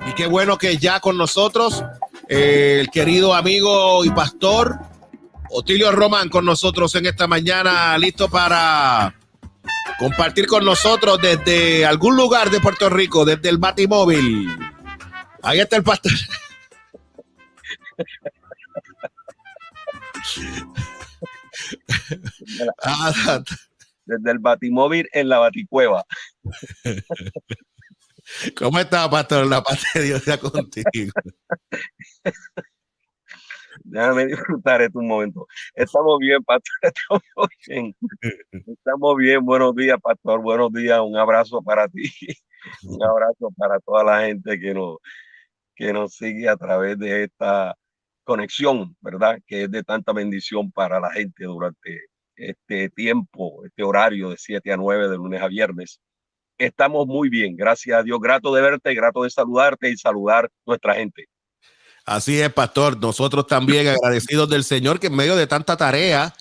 Y qué bueno que ya con nosotros el querido amigo y pastor Otilio Román con nosotros en esta mañana, listo para compartir con nosotros desde algún lugar de Puerto Rico, desde el Batimóvil. Ahí está el pastor. Desde el Batimóvil en la Baticueva. ¿Cómo está, pastor? La paz de Dios sea contigo. Déjame disfrutar este momento. Estamos bien, pastor. Estamos bien. Estamos bien. Buenos días, pastor. Buenos días. Un abrazo para ti. Un abrazo para toda la gente que nos sigue a través de esta conexión, ¿verdad? Que es de tanta bendición para la gente durante este tiempo, este horario de 7 a 9, de lunes a viernes. Estamos muy bien, gracias a Dios. Grato de verte, grato de saludarte y saludar nuestra gente. Así es, pastor. Nosotros también agradecidos del Señor que en medio de tanta tarea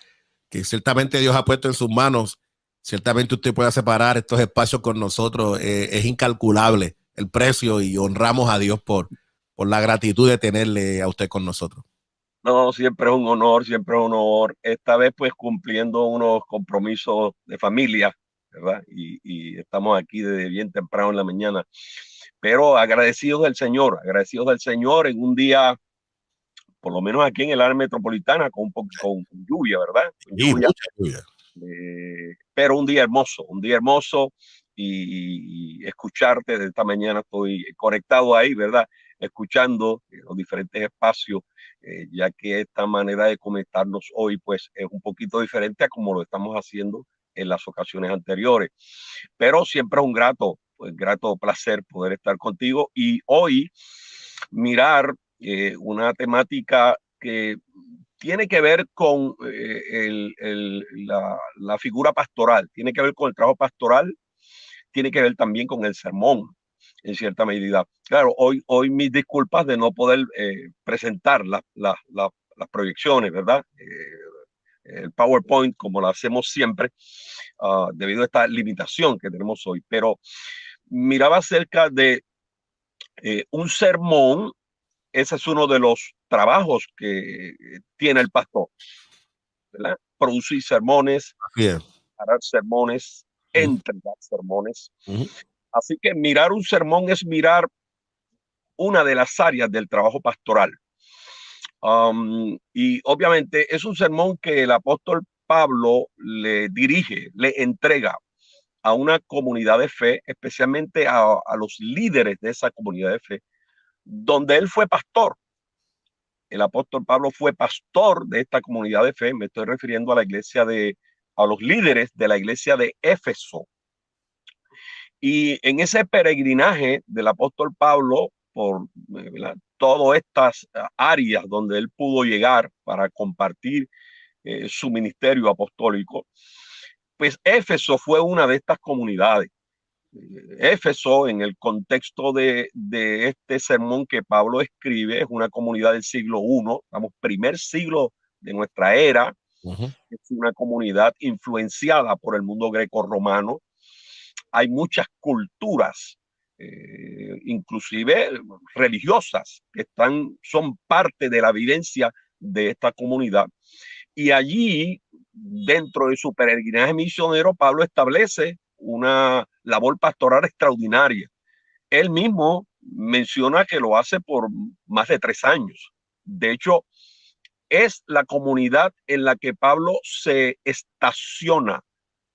que ciertamente Dios ha puesto en sus manos, ciertamente usted pueda separar estos espacios con nosotros. Es incalculable el precio y honramos a Dios por la gratitud de tenerle a usted con nosotros. No, siempre es un honor, siempre es un honor. Esta vez pues cumpliendo unos compromisos de familia, ¿verdad? Y estamos aquí desde bien temprano en la mañana. Pero agradecidos del Señor en un día, por lo menos aquí en el área metropolitana, con lluvia, ¿verdad? Con lluvia. Mucha lluvia. Pero un día hermoso y escucharte de esta mañana. Estoy conectado ahí, ¿verdad? Escuchando los diferentes espacios, ya que esta manera de conectarnos hoy pues es un poquito diferente a como lo estamos haciendo en las ocasiones anteriores. Pero siempre es un grato placer poder estar contigo y hoy mirar una temática que tiene que ver con la figura pastoral, tiene que ver con el trabajo pastoral, tiene que ver también con el sermón, en cierta medida. Claro, hoy mis disculpas de no poder presentar las proyecciones, ¿verdad? El PowerPoint, como lo hacemos siempre, debido a esta limitación que tenemos hoy. Pero miraba acerca de un sermón. Ese es uno de los trabajos que tiene el pastor, ¿verdad? Producir sermones, parar sermones, entregar sermones. Así que mirar un sermón es mirar una de las áreas del trabajo pastoral. Y obviamente es un sermón que el apóstol Pablo le dirige, le entrega a una comunidad de fe, especialmente a los líderes de esa comunidad de fe, donde él fue pastor. El apóstol Pablo fue pastor de esta comunidad de fe. Me estoy refiriendo a los líderes de la iglesia de Éfeso. Y en ese peregrinaje del apóstol Pablo por todas estas áreas donde él pudo llegar para compartir su ministerio apostólico, pues Éfeso fue una de estas comunidades. Éfeso, en el contexto de este sermón que Pablo escribe, es una comunidad del siglo I, digamos, primer siglo de nuestra era. Es una comunidad influenciada por el mundo greco-romano. Hay muchas culturas, inclusive religiosas, que son parte de la vivencia de esta comunidad. Y allí, dentro de su peregrinaje misionero, Pablo establece una labor pastoral extraordinaria. Él mismo menciona que lo hace por más de 3 años. De hecho, es la comunidad en la que Pablo se estaciona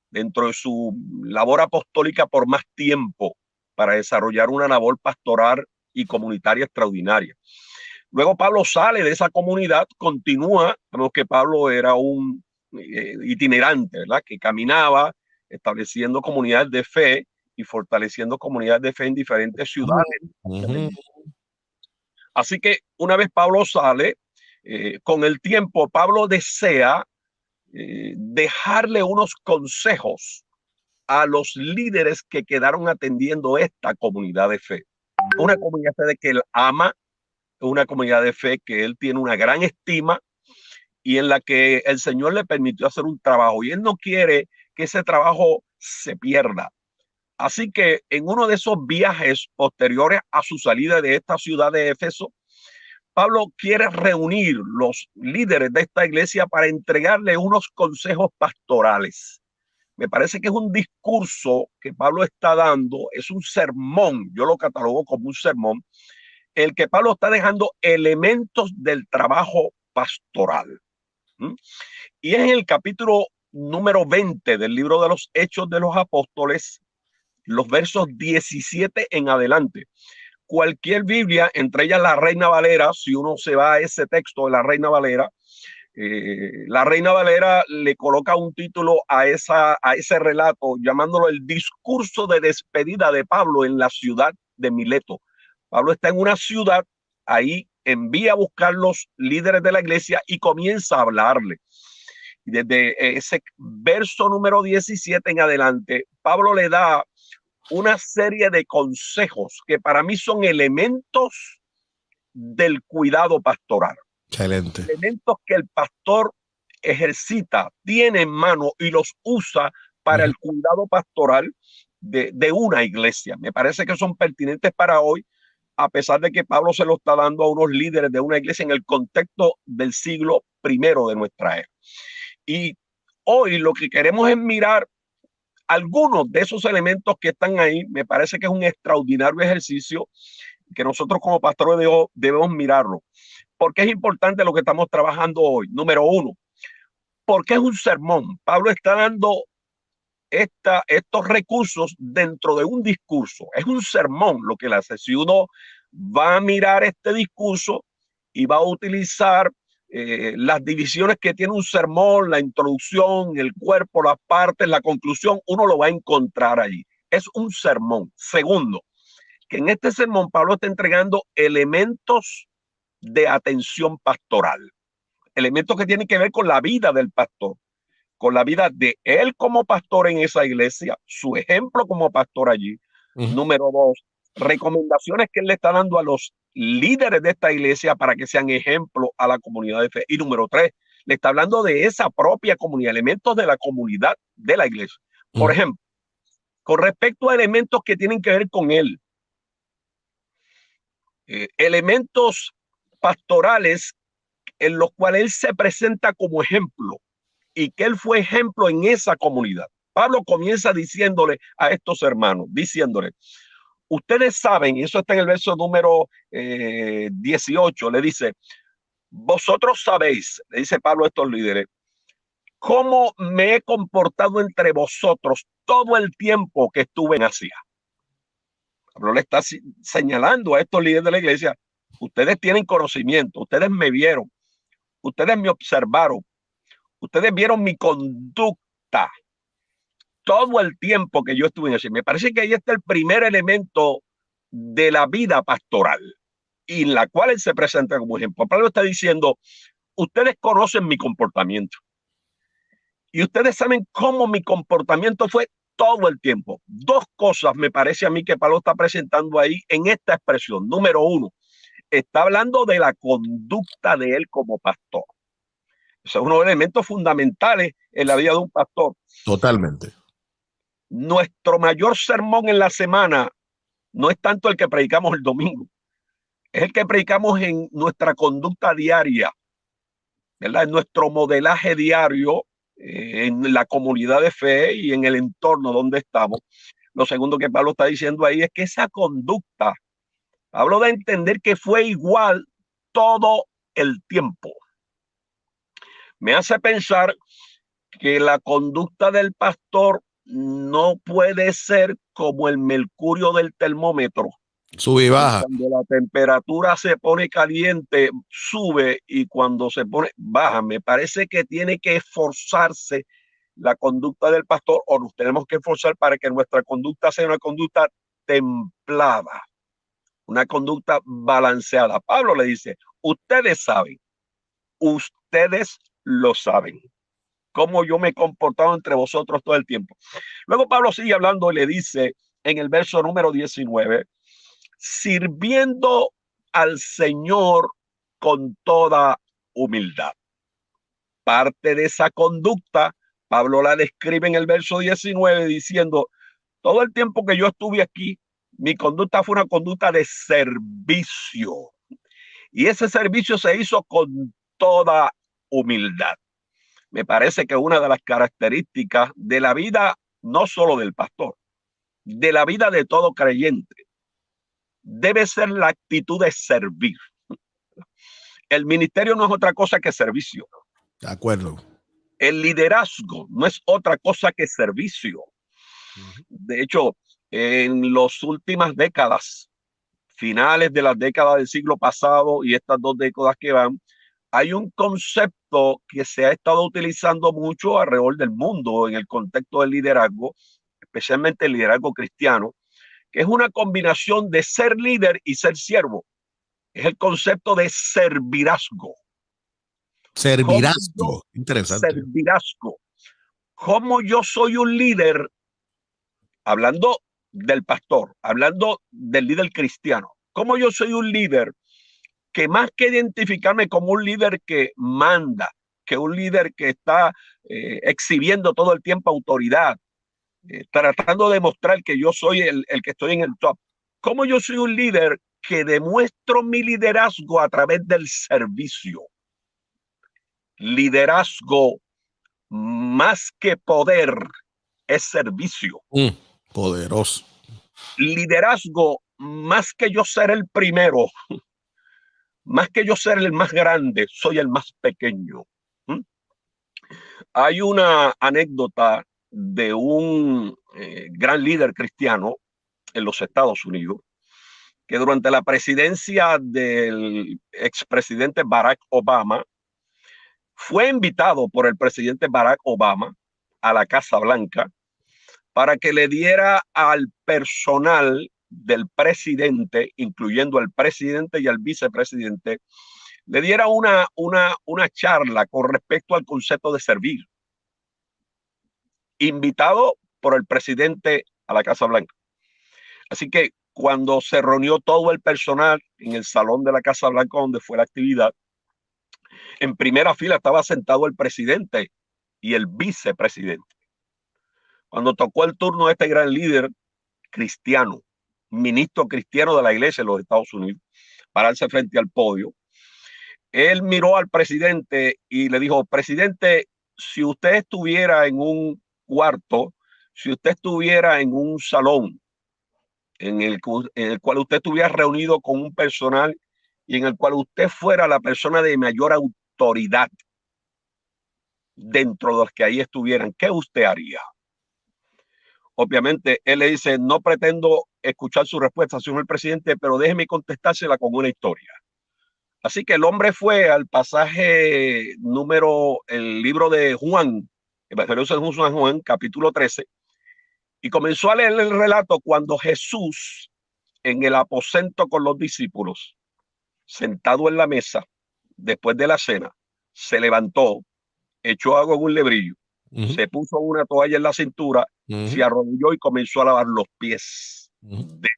dentro de su labor apostólica por más tiempo para desarrollar una labor pastoral y comunitaria extraordinaria. Luego Pablo sale de esa comunidad, continúa, sabemos que Pablo era un itinerante, ¿verdad? Que caminaba estableciendo comunidades de fe y fortaleciendo comunidades de fe en diferentes ciudades. Así que una vez Pablo sale, con el tiempo Pablo desea dejarle unos consejos a los líderes que quedaron atendiendo esta comunidad de fe. Una comunidad de fe que él ama, una comunidad de fe que él tiene una gran estima y en la que el Señor le permitió hacer un trabajo. Y él no quiere que ese trabajo se pierda. Así que en uno de esos viajes posteriores a su salida de esta ciudad de Éfeso, Pablo quiere reunir los líderes de esta iglesia para entregarle unos consejos pastorales. Me parece que es un discurso que Pablo está dando, es un sermón, yo lo catalogo como un sermón, el que Pablo está dejando elementos del trabajo pastoral. Y es en el capítulo número 20 del libro de los Hechos de los Apóstoles, los versos 17 en adelante. Cualquier Biblia, entre ellas la Reina Valera, si uno se va a ese texto de la Reina Valera le coloca un título a ese relato llamándolo el discurso de despedida de Pablo en la ciudad de Mileto. Pablo está en una ciudad, ahí envía a buscar los líderes de la iglesia y comienza a hablarle. Desde ese verso número 17 en adelante, Pablo le da una serie de consejos que para mí son elementos del cuidado pastoral. Excelente. Elementos que el pastor ejercita, tiene en mano y los usa para el cuidado pastoral de una iglesia. Me parece que son pertinentes para hoy, a pesar de que Pablo se lo está dando a unos líderes de una iglesia en el contexto del siglo I de nuestra era. Y hoy lo que queremos es mirar algunos de esos elementos que están ahí. Me parece que es un extraordinario ejercicio que nosotros como pastores debemos mirarlo. ¿Por qué es importante lo que estamos trabajando hoy? Número uno, porque es un sermón. Pablo está dando estos recursos dentro de un discurso. Es un sermón lo que él hace. Si uno va a mirar este discurso y va a utilizar las divisiones que tiene un sermón, la introducción, el cuerpo, las partes, la conclusión, uno lo va a encontrar allí. Es un sermón. Segundo, que en este sermón Pablo está entregando elementos de atención pastoral, elementos que tienen que ver con la vida del pastor, con la vida de él como pastor en esa iglesia, su ejemplo como pastor allí. Número dos, recomendaciones que él le está dando a los líderes de esta iglesia para que sean ejemplo a la comunidad de fe. Y número tres, le está hablando de esa propia comunidad, elementos de la comunidad de la iglesia. Por ejemplo, con respecto a elementos que tienen que ver con él, elementos pastorales en los cuales él se presenta como ejemplo y que él fue ejemplo en esa comunidad. Pablo comienza diciéndole a estos hermanos, diciéndole, ustedes saben, y eso está en el verso número 18, le dice, vosotros sabéis, le dice Pablo a estos líderes, cómo me he comportado entre vosotros todo el tiempo que estuve en Asia. Pablo le está señalando a estos líderes de la iglesia, ustedes tienen conocimiento, ustedes me vieron, ustedes me observaron, ustedes vieron mi conducta todo el tiempo que yo estuve en Asia. Me parece que ahí está el primer elemento de la vida pastoral y en la cual él se presenta como ejemplo. Pablo está diciendo, ustedes conocen mi comportamiento y ustedes saben cómo mi comportamiento fue todo el tiempo. Dos cosas me parece a mí que Pablo está presentando ahí en esta expresión. Número uno, está hablando de la conducta de él como pastor. Eso es uno de los elementos fundamentales en la vida de un pastor. Totalmente. Nuestro mayor sermón en la semana no es tanto el que predicamos el domingo, es el que predicamos en nuestra conducta diaria, ¿verdad? En nuestro modelaje diario, en la comunidad de fe y en el entorno donde estamos. Lo segundo que Pablo está diciendo ahí es que esa conducta, Pablo da a entender que fue igual todo el tiempo. Me hace pensar que la conducta del pastor no puede ser como el mercurio del termómetro. Sube y baja. Cuando la temperatura se pone caliente, sube, y cuando se pone baja. Me parece que tiene que esforzarse la conducta del pastor, o nos tenemos que esforzar para que nuestra conducta sea una conducta templada, una conducta balanceada. Pablo le dice, ustedes saben, ustedes lo saben, cómo yo me he comportado entre vosotros todo el tiempo. Luego Pablo sigue hablando y le dice en el verso número 19, sirviendo al Señor con toda humildad. Parte de esa conducta, Pablo la describe en el verso 19 diciendo, Todo el tiempo que yo estuve aquí, mi conducta fue una conducta de servicio. Y ese servicio se hizo con toda humildad. Me parece que una de las características de la vida, no solo del pastor, de la vida de todo creyente, debe ser la actitud de servir. El ministerio no es otra cosa que servicio. De acuerdo. El liderazgo no es otra cosa que servicio. De hecho, en las últimas décadas, finales de las décadas del siglo pasado y estas 2 décadas que van, hay un concepto que se ha estado utilizando mucho alrededor del mundo en el contexto del liderazgo, especialmente el liderazgo cristiano, que es una combinación de ser líder y ser siervo. Es el concepto de servirazgo. Servirasco. Interesante. Servirasco. ¿Cómo yo soy un líder? Hablando del pastor, hablando del líder cristiano. ¿Cómo yo soy un líder que más que identificarme como un líder que manda, que un líder que está exhibiendo todo el tiempo autoridad, tratando de demostrar que yo soy el que estoy en el top? ¿Cómo yo soy un líder que demuestro mi liderazgo a través del servicio? Liderazgo más que poder es servicio. Poderoso. Liderazgo más que yo ser el primero, más que yo ser el más grande, soy el más pequeño. Hay una anécdota de un gran líder cristiano en los Estados Unidos que durante la presidencia del expresidente Barack Obama fue invitado por el presidente Barack Obama a la Casa Blanca para que le diera al personal del presidente, incluyendo al presidente y al vicepresidente, le diera una charla con respecto al concepto de servir. Invitado por el presidente a la Casa Blanca. Así que cuando se reunió todo el personal en el salón de la Casa Blanca donde fue la actividad, en primera fila estaba sentado el presidente y el vicepresidente. Cuando tocó el turno de este gran líder cristiano, ministro cristiano de la iglesia en los Estados Unidos, pararse frente al podio, él miró al presidente y le dijo: presidente, si usted estuviera en un cuarto, si usted estuviera en un salón en el cual usted estuviera reunido con un personal y en el cual usted fuera la persona de mayor autoridad dentro de los que ahí estuvieran, ¿qué usted haría? Obviamente, él le dice: no pretendo escuchar su respuesta, señor presidente, pero déjeme contestársela con una historia. Así que el hombre fue al pasaje el libro de Juan, Evangelio de San Juan, capítulo 13, y comenzó a leer el relato cuando Jesús, en el aposento con los discípulos, sentado en la mesa, después de la cena, se levantó, echó agua en un lebrillo, se puso una toalla en la cintura, se arrodilló y comenzó a lavar los pies de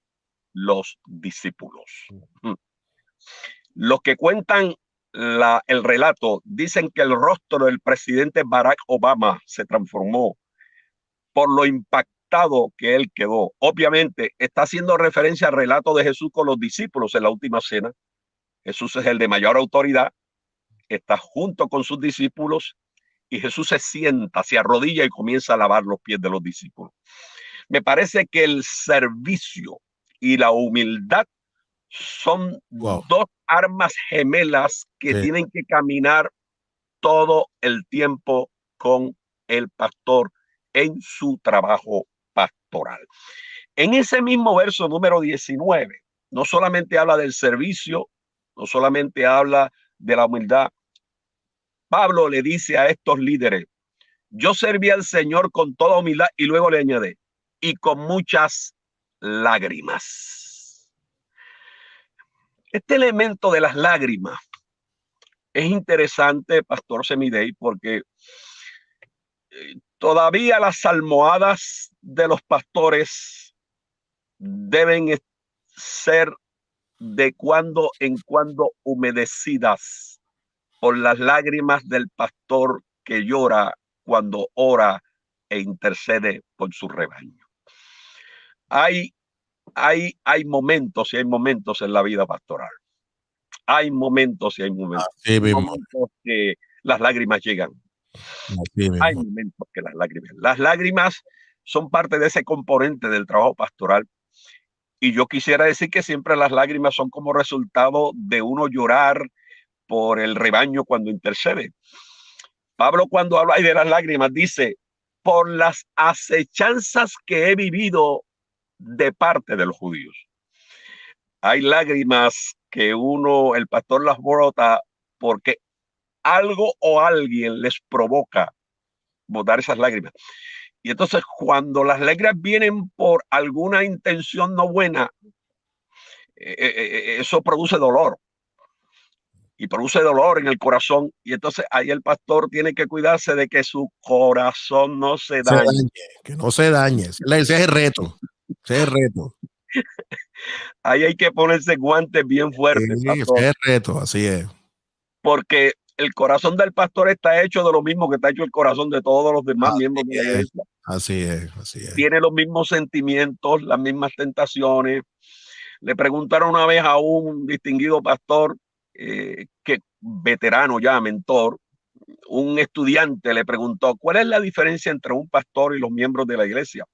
los discípulos. Los que cuentan el relato dicen que el rostro del presidente Barack Obama se transformó por lo impactado que él quedó. Obviamente está haciendo referencia al relato de Jesús con los discípulos en la última cena. Jesús es el de mayor autoridad, está junto con sus discípulos y Jesús se sienta, se arrodilla y comienza a lavar los pies de los discípulos. Me parece que el servicio y la humildad son dos armas gemelas que tienen que caminar todo el tiempo con el pastor en su trabajo pastoral. En ese mismo verso número 19, no solamente habla del servicio, no solamente habla de la humildad. Pablo le dice a estos líderes: yo serví al Señor con toda humildad, y luego le añade: y con muchas lágrimas. Este elemento de las lágrimas es interesante, Pastor Semidey, porque todavía las almohadas de los pastores deben ser de cuando en cuando humedecidas por las lágrimas del pastor que llora cuando ora e intercede por su rebaño. hay momentos y hay momentos en la vida pastoral. Hay momentos y hay momentos. Así mismo. Momentos que las lágrimas llegan. Así Hay mismo. momentos que las lágrimas son parte de ese componente del trabajo pastoral. Y yo quisiera decir que siempre las lágrimas son como resultado de uno llorar por el rebaño cuando intercede. Pablo, cuando habla de las lágrimas, dice, por las acechanzas que he vivido de parte de los judíos. Hay lágrimas que el pastor las brota porque algo o alguien les provoca botar esas lágrimas. Y entonces cuando las lágrimas vienen por alguna intención no buena, eso produce dolor. Y produce dolor en el corazón. Y entonces ahí el pastor tiene que cuidarse de que su corazón no se dañe. Que no se dañe. Ese es el reto. Ese es el reto. Ahí hay que ponerse guantes bien fuertes, Sí, ese pastor, es el reto, así es. porque el corazón del pastor está hecho de lo mismo que está hecho el corazón de todos los demás miembros de la iglesia. Así es, así es. Tiene los mismos sentimientos, las mismas tentaciones. Le preguntaron una vez a un distinguido pastor, que veterano ya, mentor, un estudiante le preguntó, ¿cuál es la diferencia entre un pastor y los miembros de la iglesia?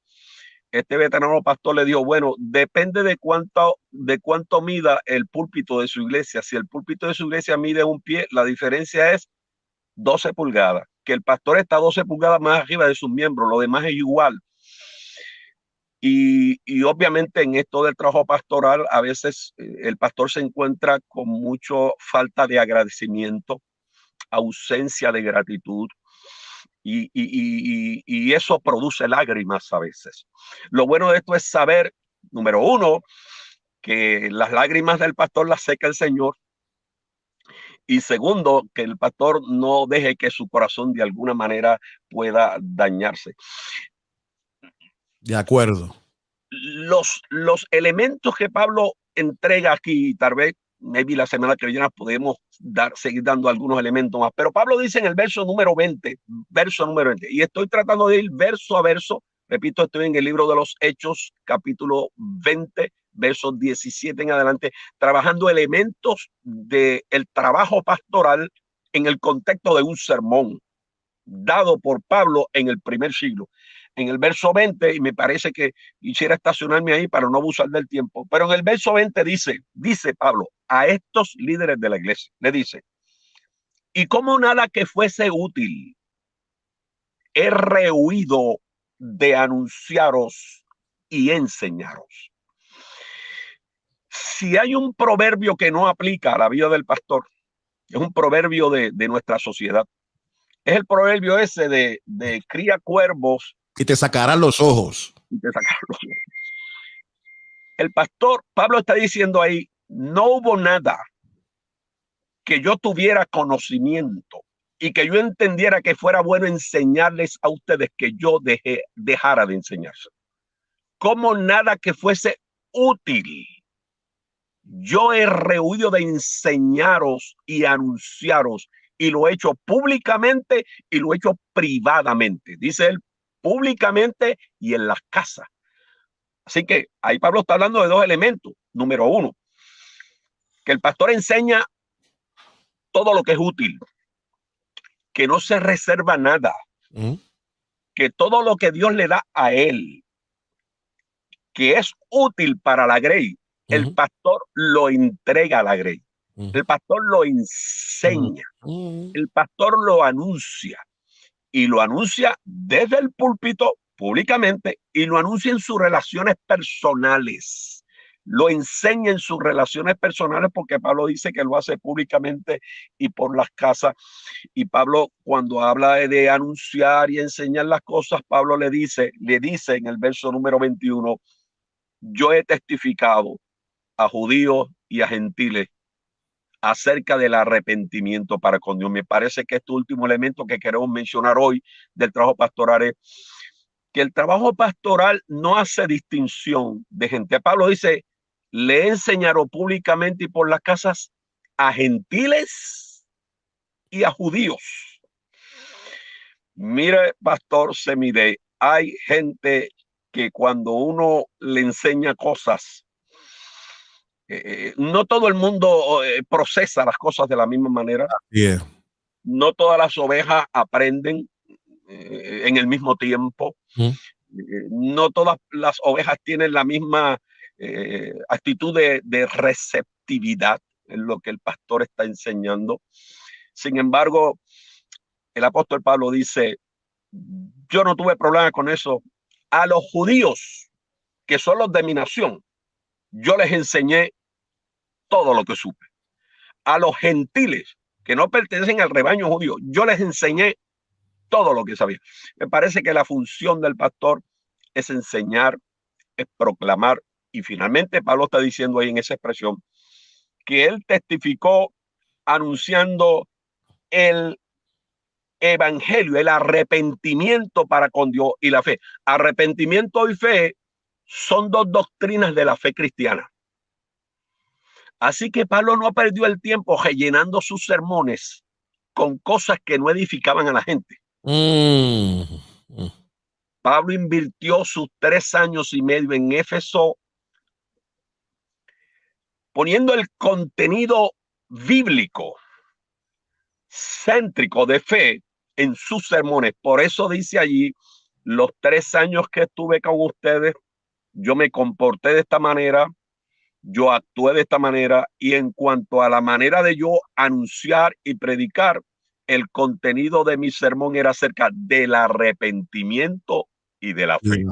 Este veterano pastor le dijo, bueno, depende de cuánto mida el púlpito de su iglesia. Si el púlpito de su iglesia mide 1 pie, la diferencia es 12 pulgadas, que el pastor está 12 pulgadas más arriba de sus miembros, lo demás es igual. Y obviamente en esto del trabajo pastoral, a veces el pastor se encuentra con mucha falta de agradecimiento, ausencia de gratitud, y eso produce lágrimas a veces. Lo bueno de esto es saber, número uno, que las lágrimas del pastor las seca el Señor. Y segundo, que el pastor no deje que su corazón de alguna manera pueda dañarse. De acuerdo. Los elementos que Pablo entrega aquí, tal vez, maybe la semana que viene podemos seguir dando algunos elementos más, pero Pablo dice en el verso número 20, y estoy tratando de ir verso a verso, repito, estoy en el libro de los Hechos, capítulo 20, versos 17 en adelante, trabajando elementos del trabajo pastoral en el contexto de un sermón dado por Pablo en el primer siglo. En el verso 20, y me parece que quisiera estacionarme ahí para no abusar del tiempo, pero en el verso 20 dice Pablo a estos líderes de la iglesia, le dice, y como nada que fuese útil, he rehuido de anunciaros y enseñaros. Si hay un proverbio que no aplica a la vida del pastor, es un proverbio de nuestra sociedad, es el proverbio ese de cría cuervos y te sacarán los ojos. y te sacarán los ojos. El pastor Pablo está diciendo ahí, no hubo nada que yo tuviera conocimiento y que yo entendiera que fuera bueno enseñarles a ustedes que yo dejara de enseñarse. Como nada que fuese útil. Yo he rehuido de enseñaros y anunciaros, y lo he hecho públicamente y lo he hecho privadamente. Dice él, públicamente y en las casas. Así que ahí Pablo está hablando de dos elementos. Número uno, que el pastor enseña todo lo que es útil, que no se reserva nada, que todo lo que Dios le da a él, que es útil para la grey, el pastor lo entrega a la grey. El pastor lo enseña, el pastor lo anuncia, y lo anuncia desde el púlpito públicamente, y lo anuncia en sus relaciones personales. Lo enseña en sus relaciones personales, porque Pablo dice que lo hace públicamente y por las casas. Y Pablo, cuando habla de anunciar y enseñar las cosas, Pablo le dice en el verso número 21, yo he testificado a judíos y a gentiles acerca del arrepentimiento para con Dios. Me parece que este último elemento que queremos mencionar hoy del trabajo pastoral es que el trabajo pastoral no hace distinción de gente. Pablo dice, le enseñaron públicamente y por las casas a gentiles y a judíos. Mire, pastor Semide, hay gente que cuando uno le enseña cosas, no todo el mundo procesa las cosas de la misma manera. Yeah. No todas las ovejas aprenden en el mismo tiempo. No todas las ovejas tienen la misma actitud de receptividad en lo que el pastor está enseñando. Sin embargo, el apóstol Pablo dice, yo no tuve problema con eso. A los judíos, que son los de mi nación, yo les enseñé todo lo que supe. A los gentiles, que no pertenecen al rebaño judío, yo les enseñé todo lo que sabía. Me parece que la función del pastor es enseñar, es proclamar, y finalmente Pablo está diciendo ahí en esa expresión que él testificó anunciando el evangelio, el arrepentimiento para con Dios y la fe. Arrepentimiento y fe son dos doctrinas de la fe cristiana. Así que Pablo no perdió el tiempo rellenando sus sermones con cosas que no edificaban a la gente. Pablo invirtió sus 3 años y medio en Éfeso poniendo el contenido bíblico céntrico de fe en sus sermones. Por eso dice allí, los 3 años que estuve con ustedes, yo me comporté de esta manera, yo actué de esta manera, y en cuanto a la manera de yo anunciar y predicar, el contenido de mi sermón era acerca del arrepentimiento y de la fe.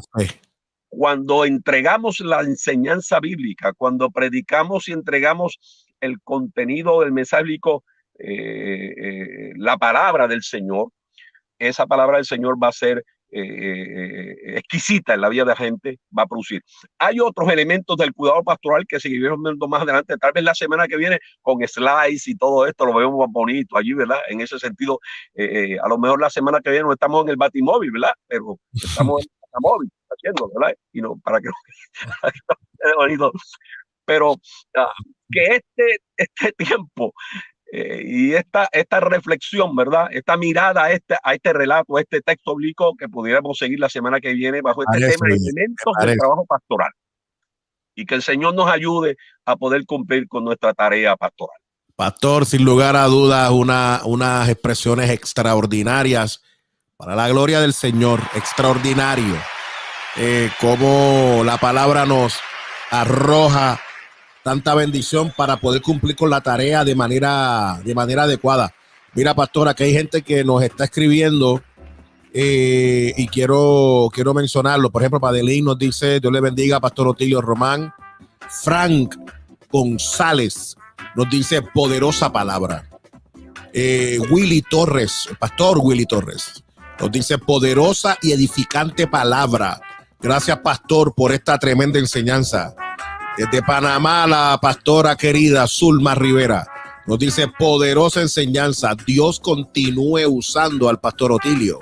Cuando entregamos la enseñanza bíblica, cuando predicamos y entregamos el contenido del mensaje bíblico, la palabra del Señor, esa palabra del Señor va a ser exquisita en la vida de la gente, va a producir. Hay otros elementos del cuidado pastoral que seguiremos viendo más adelante, tal vez la semana que viene con slides y todo esto lo vemos más bonito allí, ¿verdad? En ese sentido, a lo mejor la semana que viene no estamos en el Batimóvil, ¿verdad? Pero estamos en el Batimóvil haciendo, ¿verdad? Y no, para que no bonito. Pero que este tiempo y esta reflexión, ¿verdad? Esta mirada a este relato, a este texto bíblico que pudiéramos seguir la semana que viene bajo este tema, elementos del trabajo pastoral. Y que el Señor nos ayude a poder cumplir con nuestra tarea pastoral. Pastor, sin lugar a dudas, unas expresiones extraordinarias para la gloria del Señor, extraordinario. Como la palabra nos arroja tanta bendición para poder cumplir con la tarea de manera adecuada. Mira, pastora, que hay gente que nos está escribiendo y quiero mencionarlo. Por ejemplo, Padelín nos dice, Dios le bendiga, Pastor Otilio Román. Frank González nos dice, poderosa palabra. Willy Torres, el pastor Willy Torres, nos dice, poderosa y edificante palabra. Gracias, pastor, por esta tremenda enseñanza. Desde Panamá, la pastora querida Zulma Rivera nos dice, poderosa enseñanza. Dios continúe usando al pastor Otilio.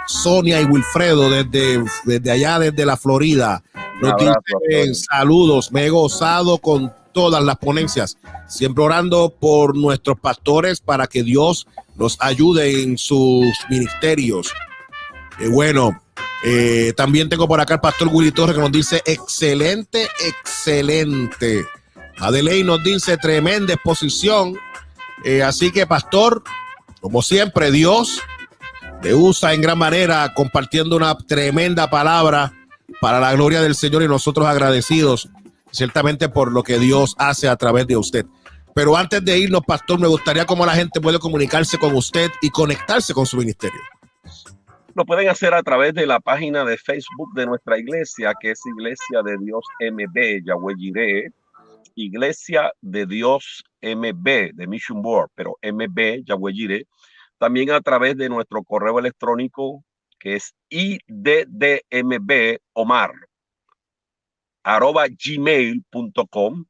Sonia y Wilfredo desde allá, desde la Florida, nos dicen saludos. Me he gozado con todas las ponencias, siempre orando por nuestros pastores para que Dios los ayude en sus ministerios. Bueno, también tengo por acá el pastor Willy Torres que nos dice excelente, excelente. Adelaide nos dice tremenda exposición. Así que, pastor, como siempre, Dios le usa en gran manera compartiendo una tremenda palabra para la gloria del Señor, y nosotros agradecidos ciertamente por lo que Dios hace a través de usted. Pero antes de irnos, pastor, me gustaría cómo la gente puede comunicarse con usted y conectarse con su ministerio. Lo pueden hacer a través de la página de Facebook de nuestra iglesia, que es Iglesia de Dios MB, Yahweh Jireh, Iglesia de Dios MB, de Mission Board, pero MB, Yahweh Jireh. También a través de nuestro correo electrónico, que es iddmb@gmail.com,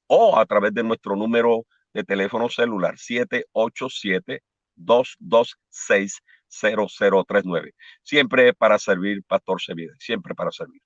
o a través de nuestro número de teléfono celular 787-226-0039. Siempre para servir, Pastor Sevilla, siempre para servir.